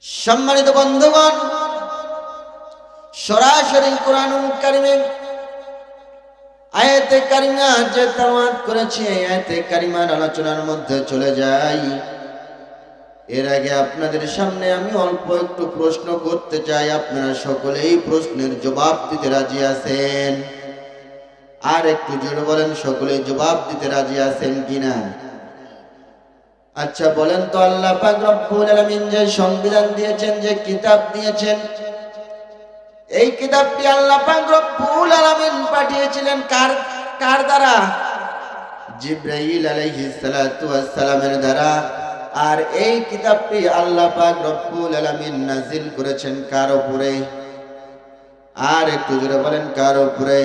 সম্মানিত বন্ধুগণ, সরাসরি কোরআনুল কারীমের আয়াতে কারিমা যে তেলাওয়াত করেছি, এই আয়াতে কারিমার আলোচনার মধ্যে চলে যাই। এর আগে আপনাদের সামনে আমি অল্প একটু প্রশ্ন করতে চাই। আপনারা সকলেই প্রশ্নের জবাব দিতে রাজি আছেন? আর একটু জোরে বলেন, সকলেই জবাব দিতে রাজি আছেন কিনা? আচ্ছা বলেন তো, আল্লাহ পাক রব্বুল আলামিন যে সংবিধান দিয়েছেন, যে কিতাব দিয়েছেন, এই কিতাবটি আল্লাহ পাক রব্বুল আলামিন পাঠিয়েছিলেন কার দ্বারা? জিবরাইল আলাইহিস সালাতু ওয়াস সালামের দ্বারা। আর এই কিতাবটি আল্লাহ পাক রব্বুল আলামিন নাজিল করেছেন কার উপরে? আর একটু জোরে বলেন, কার উপরে?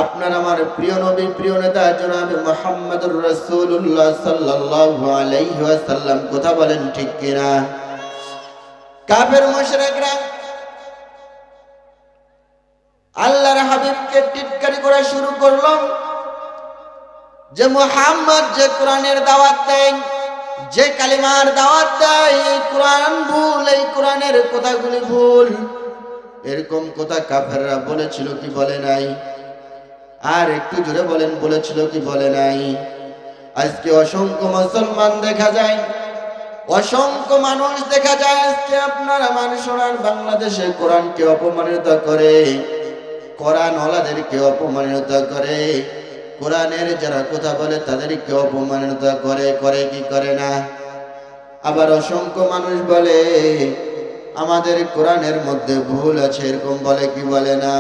আপনার আমার প্রিয় নবী, প্রিয় নেতা জনাব মুহাম্মদুর রাসূলুল্লাহ সাল্লাল্লাহু আলাইহি ওয়াসাল্লাম। কথা বলেন ঠিক কিনা? কাফের মুশরিকরা আল্লাহর হাবিবকে টিটকারি করা শুরু করলো যে মুহাম্মদ যে কোরআনের দাওয়াত দেয়, যে কালিমার দাওয়াত দেয়, এই কোরআন ভুল, এই কোরআনের কথাগুলি ভুল। এরকম কথা কাফেররা বলেছিল কি বলে নাই? আর একটু জোরে বলেন, বলেছিল কি বলে নাই? আজকে অসংখ্য মুসলমান দেখা যায়, অসংখ্য মানুষ দেখা যায় আজকে আপনার আমার সোনার বাংলাদেশে কোরআনকে অপমানিত করে, কোরআন ওয়ালাদেরকে অপমানিত করে, কোরআনের যারা কথা বলে তাদেরকে অপমানিত করে। করে কি করে না? আবার অসংখ্য মানুষ বলে আমাদের কোরআনের মধ্যে ভুল আছে, এরকম বলে কি বলে না?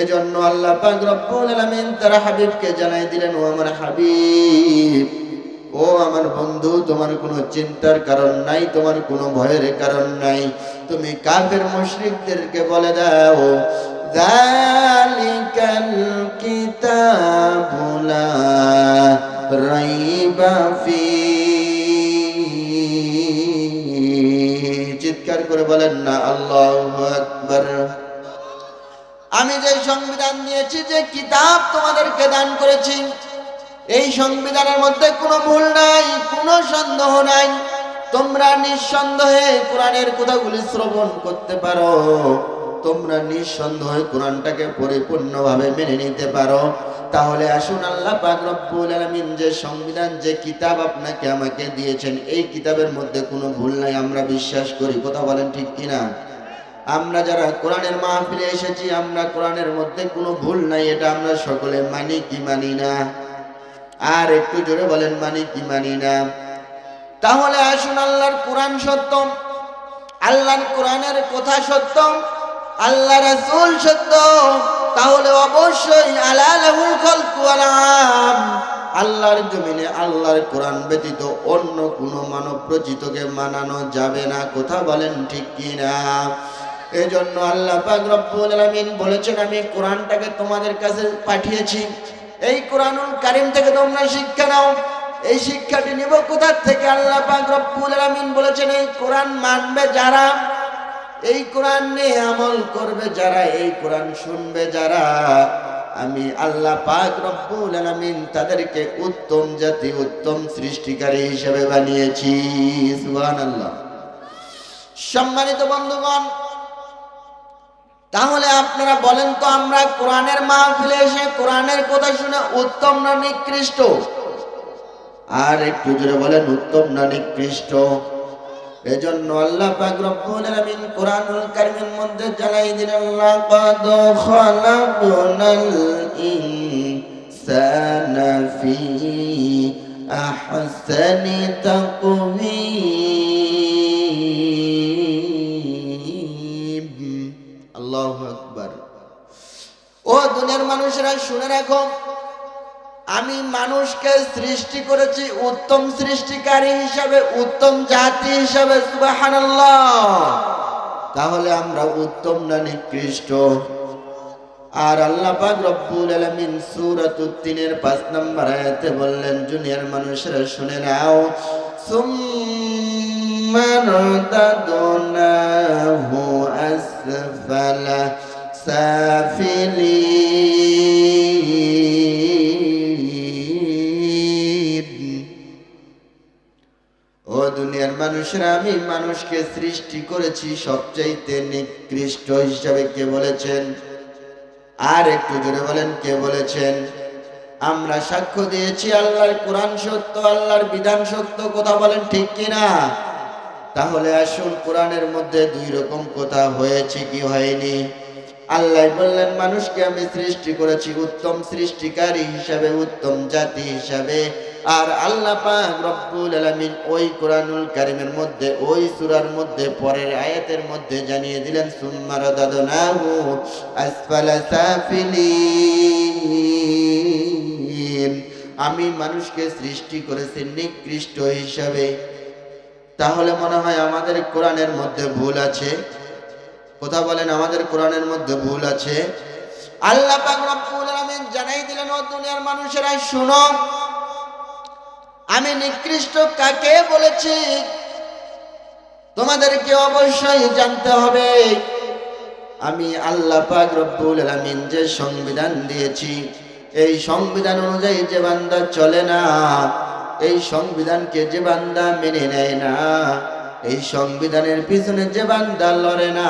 এজন্য আল্লাহ পাক রব্বুল আলামিন তার হাবিবকে জানাই দিলেন, ও আমার হাবিব, ও আমার বন্ধু, তোমার কোনো চিন্তার কারণ নাই, তোমার কোনো ভয়ের কারণ নাই। তুমি কাফের মুশরিকদেরকে বলে দাও, যালিকাল কিতাবু লা রাইবা ফি। চিৎকার করে বলেন না আল্লাহু আকবার। আমি যে সংবিধান দিয়েছি, যে কিতাব তোমাদেরকে দান করেছি, এই সংবিধানের মধ্যে কোনো ভুল নাই, কোনো সন্দেহ নাই। তোমরা নিঃসন্দেহে কোরআনের কথাগুলি শ্রবণ করতে পারো, তোমরা নিঃসন্দেহে কোরআনটাকে পরিপূর্ণভাবে মেনে নিতে পারো। তাহলে আসুন, আল্লাহ পাক রব্বুল আলামিন যে সংবিধান, যে কিতাব আপনাকে আমাকে দিয়েছেন, এই কিতাবের মধ্যে কোনো ভুল নাই, আমরা বিশ্বাস করি। কথা বলেন ঠিক কিনা? আমরা যারা কোরআনের মাহফিলে এসেছি, আমরা কোরআনের মধ্যে কোনো ভুল নাই, এটা আমরা সকলে মানি কি মানি না? আর একটু জোরে বলেন, মানি কি মানি না? তাহলে আসুন, আল্লাহর কোরআন সত্য, আল্লাহর কোরআনের কথা সত্য, আল্লাহ রাসূল সত্য, তাহলে অবশ্যই আলা লাহুল খালকু ওয়াল আমর, আল্লাহর জমিনে আল্লাহর কোরআন ব্যতীত অন্য কোনো মানব রচিতকে মানানো যাবে না। কথা বলেন ঠিক কিনা? এজন্য আল্লাহ পাক রব্বুল আলামিন বলেছেন, আমি কোরআনটাকে তোমাদের কাছে পাঠিয়েছি, এই কোরআনুল কারীম থেকে তোমরা শিক্ষা নাও। এই শিক্ষাটি নিব কোথা থেকে? আল্লাহ পাক রব্বুল আলামিন বলেছেন, এই কোরআন মানবে যারা, এই কোরআন নিয়ে আমল করবে যারা, এই কোরআন শুনবে যারা, আমি আল্লাহ পাক রব্বুল আলামিন তাদেরকে উত্তম জাতি, উত্তম সৃষ্টিকারী হিসেবে বানিয়েছি। সুবহানাল্লাহ। সম্মানিত বন্ধুগণ, তাহলে আপনারা বলেন তো, আমরা কোরআনের মাহফিলে এসে কোরআনের কথা শুনে উত্তম না নিকৃষ্ট? আর একটু জোরে বলেন, উত্তম না নিকৃষ্ট? এজন্য আল্লাহ পাক রব্বুল আলামিন কোরআনুল কারীমের মধ্যে জানাই দিলেন, লাকাদ খালাকনাল ইনসানা ফি আহসানি তাকওয়িম। আল্লাহু আকবার। ও দুনিয়ার মানুষেরা শুনে রাখো, আমি মানুষকে সৃষ্টি করেছি উত্তম সৃষ্টিকারী হিসাবে, উত্তম জাতি হিসাবে। সুবহানাল্লাহ। তাহলে আমরা উত্তম না নিকৃষ্ট? আর আল্লাহ পাক রব্বুল আলামিন সূরাতুত তিনের 5 নম্বর আয়াতে বললেন, দুনিয়ার মানুষেরা শুনে নাও, সুম্মা রাদাদনাহু আসফালা সাফিলিন। ও দুনিয়ার মানুষেরা বলতেছেন আমি মানুষকে সৃষ্টি করেছি সবচাইতে নিকৃষ্ট হিসাবে। কে বলেছেন? আর একটু জোরে বলেন, কে বলেছেন? আমরা সাক্ষ্য দিয়েছি আল্লাহর কোরআন সত্য, আল্লাহর বিধান সত্য। কথা বলেন ঠিক কিনা? তাহলে আসুন, কোরআনের মধ্যে দুই রকম কথা হয়েছে কি হয়নি? আল্লাহ বললেন মানুষকে আমি সৃষ্টি করেছি উত্তম সৃষ্টিকারী হিসাবে, উত্তম জাতি হিসাবে। আর আল্লাহ পাক রব্বুল আলামিন ওই কোরআনুল কারীমের মধ্যে, ওই সূরার মধ্যে পরের আয়াতের মধ্যে জানিয়ে দিলেন সুম্মা রাদাদনাহু আসফালা সাফিলিন, আমি মানুষকে সৃষ্টি করেছি নিকৃষ্ট হিসাবে। তাহলে মনে হয় আমাদের কোরআনের মধ্যে ভুল আছে। কথা বলেন, আমাদের কোরআনের মধ্যে ভুল আছে। আল্লাহ পাক রব্বুল আলামিন জানাই দিলেন, ও দুনিয়ার মানুষেরা শুনো, আমি নিকৃষ্ট কাকে বলেছি তোমাদেরকে অবশ্যই জানতে হবে। আমি আল্লাহ পাক রব্বুল আলামিন যে সংবিধান দিয়েছি, এই সংবিধান অনুযায়ী যে বান্দা চলে না, এই সংবিধানকে যে বান্দা মেনে নেয় না, এই সংবিধানের পিছনে যে বান্দা লড়ে না,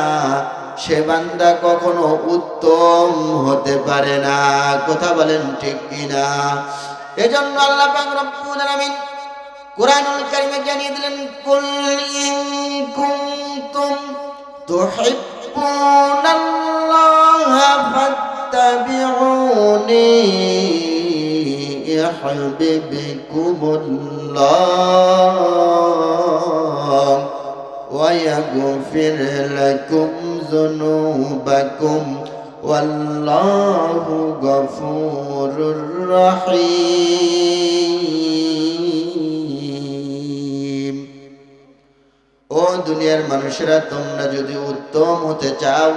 সে বান্দা কখনো উত্তম হতে পারে না। কথা বলেন ঠিক কিনা? এজন্য আল্লাহ পাক রব্বুল আলামিন কোরআনুল কারীমে জানিয়ে দিলেন, কুল ইন কুনতুম তুহিব্বুনাল্লাহা ফাত্তাবিউনি ইউহিব্বুকুমুল্লাহ ওয়া ইয়াগফির লাকুম যুনুবাকুম ওয়াল্লাহু গফুরুর রহিম। ও দুনিয়ার মানুষেরা, তোমরা যদি উত্তম হতে চাও,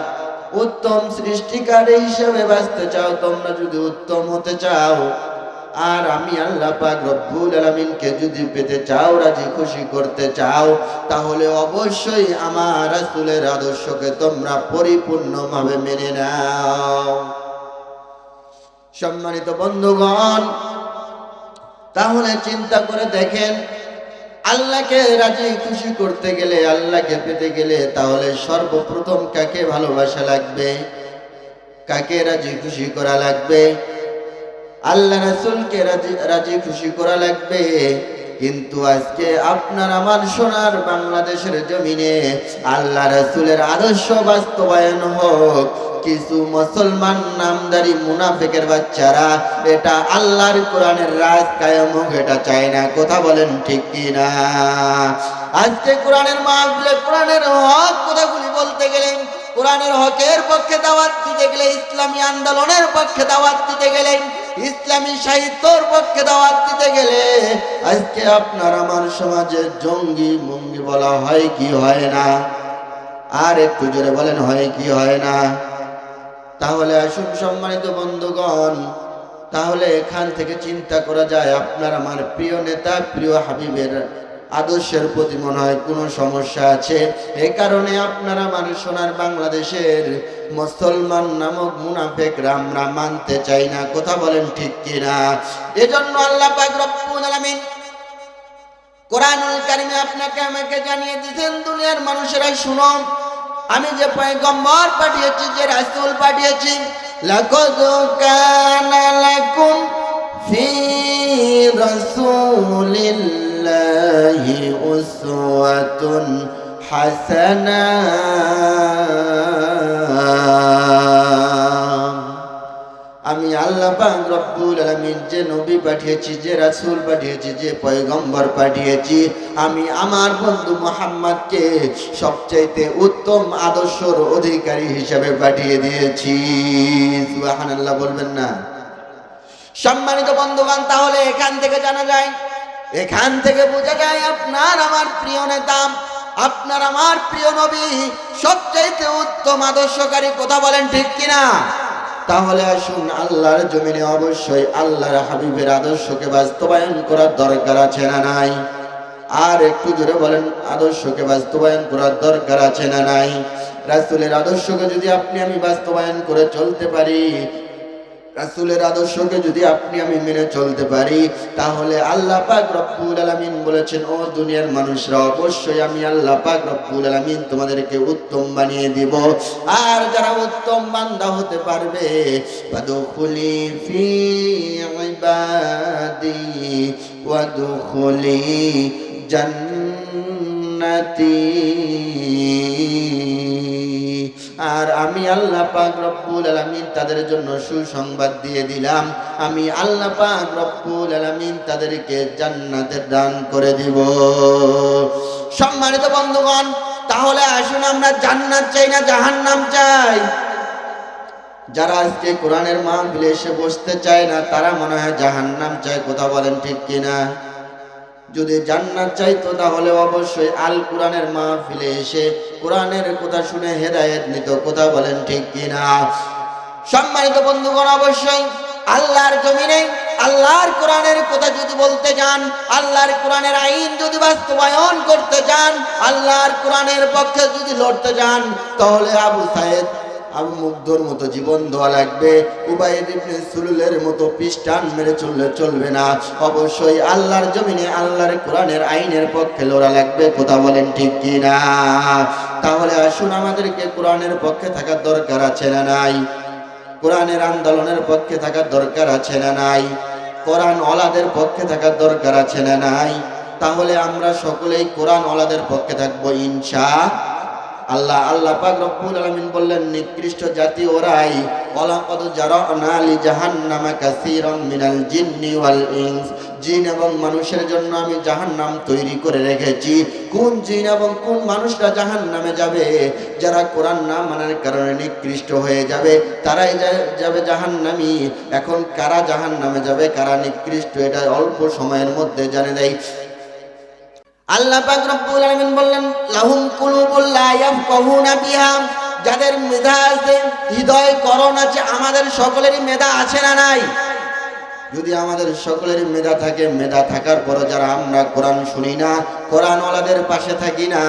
উত্তম সৃষ্টিকারী হিসেবে বাঁচতে চাও, তোমরা যদি উত্তম হতে চাও, আর আমি আল্লাহ পাক রব্বুল আলামিনকে যদি পেতে চাও, রাজি খুশি করতে চাও, তাহলে অবশ্যই আমার রাসূলের আদর্শকে তোমরা পরিপূর্ণভাবে মেনে নাও। সম্মানিত বন্ধুগণ, তাহলে চিন্তা করে দেখেন, আল্লাহকে রাজি খুশি করতে গেলে, আল্লাহকে পেতে গেলে, তাহলে সর্বপ্রথম কাকে ভালোবাসা লাগবে? কাকে রাজি খুশি করা লাগবে? আল্লাহ রাসূলকে রাজি খুশি করা লাগবে। কিন্তু আজকে আপনার আমার সোনার বাংলাদেশের জমিনে আল্লাহ রাসূলের আদর্শ বাস্তবায়ন হোক, কিছু মুসলমান নামদারি মুনাফিকের বাচ্চারা এটা আল্লাহর কোরআনের রাজ কায়েম হোক, এটা চায় না। কথা বলেন ঠিক কিনা? আজকে কোরআনের মাহফিলে কোরআনের হক কথাগুলি বলতে গেলে, কোরআনের হকের পক্ষে দাওয়াত দিতে গেলে, ইসলামী আন্দোলনের পক্ষে দাওয়াত দিতে গেলে, ইসলামী সাহিত্যর পক্ষে দাওয়াত দিতে গেলে আজকে আপনার আমার সমাজে জঙ্গি মঙ্গি বলা হয় কি হয় না? আর একটু জোরে বলেন, হয় কি হয় না? তাহলে আসুন সম্মানিত বন্ধুগণ, তাহলে এখান থেকে চিন্তা করা যায়, আপনার আমার প্রিয় নেতা, প্রিয় হাবিবের আদর্শের প্রতি মনে হয় কোনো সমস্যা আছে। এই কারণে আপনারা মানুষ সোনার বাংলাদেশের মুসলমান নামক মুনাফিকরা আমরা মানতে চাই না। কথা বলেন ঠিক কিনা? এজন্য আল্লাহ পাক রব্বুল আলামিন কোরআনুল কারীমে আপনাকে আমাকে জানিয়ে দিয়েছেন, দুনিয়ার মানুষেরা শুনো, আমি যে পয়গম্বর পাঠিয়েছি, যে রাসূল পাঠিয়েছি, লাকাদ কানা লাকুম ফি রাসূলিল্লাহি উসওয়াতুন হাসানাহ। আমি আল্লাহ পাক রব্বুল আলামিন যে নবী পাঠিয়েছি, যে রাসূল পাঠিয়েছি, যে পয়গম্বর পাঠিয়েছি, আমি আমার বন্ধু মুহাম্মদকে সবচাইতে উত্তম আদর্শের অধিকারী হিসেবে পাঠিয়ে দিয়েছি। সুবহানাল্লাহ বলবেন না? সম্মানিত বন্ধুগণ, তাহলে এখান থেকে জানা যায়, এখান থেকে বোঝা যায় আপনার আমার প্রিয় নেতা, আপনার আমার প্রিয় নবী সবচাইতে উত্তম আদর্শকারী। কথা বলেন ঠিক কিনা? তাহলে আসুন, আল্লাহর জমিনে অবশ্যই আল্লাহর হাবিবের আদর্শকে বাস্তবায়ন করার দরকার আছে না নাই? আর একটু জোরে বলেন, আদর্শকে বাস্তবায়ন করার দরকার আছে না নাই? রাসূলের আদর্শকে যদি আপনি আমি বাস্তবায়ন করে চলতে পারি, রাসূলের আদর্শকে যদি আপনি আমি মেনে চলতে পারি, তাহলে আল্লাহ পাক রব্বুল আলামিন বলেছেন, ও দুনিয়ার মানুষরা, অবশ্যই আমি আল্লাহ পাক রব্বুল আলামিন তোমাদেরকে উত্তম বানিয়ে দিব। আর যারা উত্তম বান্দা হতে পারবে, ফাদখুলি ফি ইবাদি ওয়াদখুলি জান্নাতি। আর আমি আল্লাহ পাক রব্বুল আলামিন তাদের জন্য সুসংবাদ দিয়ে দিলাম, আমি আল্লাহ পাক রব্বুল আলামিন তাদেরকে জান্নাতের দান করে দিব। সম্মানিত বন্ধুগণ, তাহলে আসুন আমরা জান্নাত চাই না জাহান্নাম চাই? যারা আজকে কোরআনের মাহফিলে এসে বসতে চায় না, তারা মনে হয় জাহান্নাম চায়। কথা বলেন ঠিক কিনা? যদি জান্নাত চাইতো তাহলে অবশ্যই আল কোরআনের মাহফিলে এসে কোরআনের কথা শুনে হেদায়েত নিত। কথা বলেন ঠিক কিনা? সম্মানিত বন্ধুগণ, অবশ্যই আল্লাহর জমিনে আল্লাহর কোরআনের কথা যদি বলতে যান, আল্লাহর কোরআনের আইন যদি বাস্তবায়ন করতে যান, আল্লাহর কোরআনের পক্ষে যদি লড়তে যান, তাহলে আবু সাইদ আবু মুগ্ধর মতো জীবন দেওয়া লাগবে, উবাইদ ইবনে সুলুলের মতো পিস্টান মেরে চলবে না। অবশ্যই আল্লাহর জমিনে আল্লাহর কোরআনের আইনের পক্ষে লড়া লাগবে। কথা বলেন ঠিক কিনা? তাহলে আসুন, আমাদেরকে কোরআনের পক্ষে থাকার দরকার আছে না নাই? কোরআনের আন্দোলনের পক্ষে থাকার দরকার আছে না নাই? কোরআন ওয়ালাদের পক্ষে থাকার দরকার আছে না নাই? তাহলে আমরা সকলেই কোরআন ওয়ালাদের পক্ষে থাকবো ইনশাআল্লাহ। আল্লাহ পাক রব্বুল আলামিন বললেন, নিকৃষ্ট জাতি ওরাই, ওয়ালাকাদ জারানা লি জাহান্নামা কাসীরাম মিনাল জিন্নি ওয়াল ইনস। জিন এবং মানুষের জন্য আমি জাহান্নাম তৈরি করে রেখেছি। কোন জিন এবং কোন মানুষরা জাহান্নামে যাবে? যারা কোরআন না মানার কারণে নিকৃষ্ট হয়ে যাবে, তারাই যাবে জাহান্নামী। এখন কারা জাহান্নামে যাবে, কারা নিকৃষ্ট, এটা অল্প সময়ের মধ্যে জানে দেয়। আল্লাহ পাক রব্বুল আলামিন বললেন, লাহুম কুলুবুল লা ইয়াফকাহুনা বিহা। যাদের মেধা আছে, হৃদয় করণ আছে, আমাদের সকলেরই মেধা আছে না নাই? যদি আমাদের সকলেরই মেধা থাকে, মেধা থাকার পর যারা আমরা কোরআন শুনি না, কোরআন ওয়ালাদের পাশে থাকি না,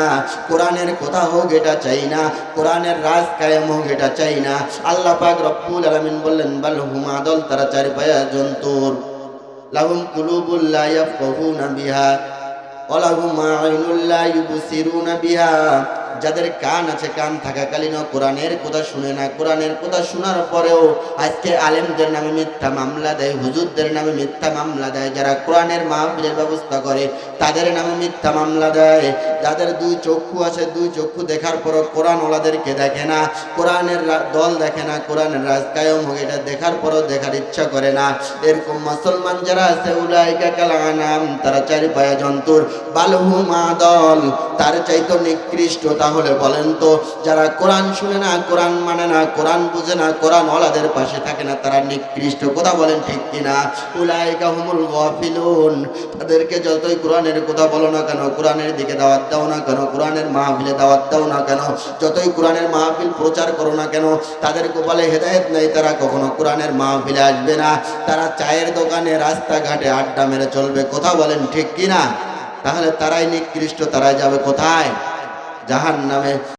কোরআনের কথা হোক এটা চাই না, কোরআনের রাজ কায়েম হোক এটা চাই না, আল্লাহ পাক রব্বুল আলামিন বললেন, বাল হুম আদল, তারা চার পায়া জন্তুর। লাহুম কুলুবুল লা ইয়াফকাহুনা বিহা ওয়ালাহুম আ'ইনুল লা ইউবসিরুনা বিহা। যাদের কান আছে, কান থাকাকালীন কোরআনের কথা শুনে না, কোরআনের কথা শোনার পরেও আজকে আলেমদের নামে মিথ্যা মামলা দেয়, হুজুরদের নামে মিথ্যা মামলা দেয়, যারা কোরআনের মাহফিলের ব্যবস্থা করে তাদের নামে মিথ্যা মামলা দেয়। যাদের দুই চক্ষু আছে, দুই চক্ষু দেখার পরও কোরআন ওয়ালাদেরকে দেখে না, কোরআনের দল দেখে না, কোরআনের রাজ কায়েম হোক এটা দেখার পরও দেখার ইচ্ছা করে না, এরকম মুসলমান যারা আছে, উলাইকা কাল আনাম, তারা চারি পায়া জন্তুর, বালহুম আদল, তার চাইতো নিকৃষ্ট। তাহলে বলেন তো, যারা কোরআন শুনে না, কোরআন মানে না, কোরআন বুঝে না, কোরআন ওয়ালাদের পাশে থাকে না, তারা নিকৃষ্ট। কথা বলেন ঠিক কিনা? উলাইকা হুমুল গাফিলুন। তাদেরকে যতই কোরআনের কথা বলো না কেন, কোরআনের দিকে দাওয়াত দাও না কেন, কোরআনের মাহফিলে দাওয়াত দাও না কেন, যতই কোরআনের মাহফিল প্রচার করো না কেন, তাদের কপালে হেদায়েত নেই, তারা কখনো কোরআনের মাহফিলে আসবে না। তারা চায়ের দোকানে, রাস্তাঘাটে আড্ডা মেরে চলবে। কথা বলেন ঠিক কিনা? তাহলে তারাই নিকৃষ্ট, তারাই যাবে কোথায়? জাহান্নামে।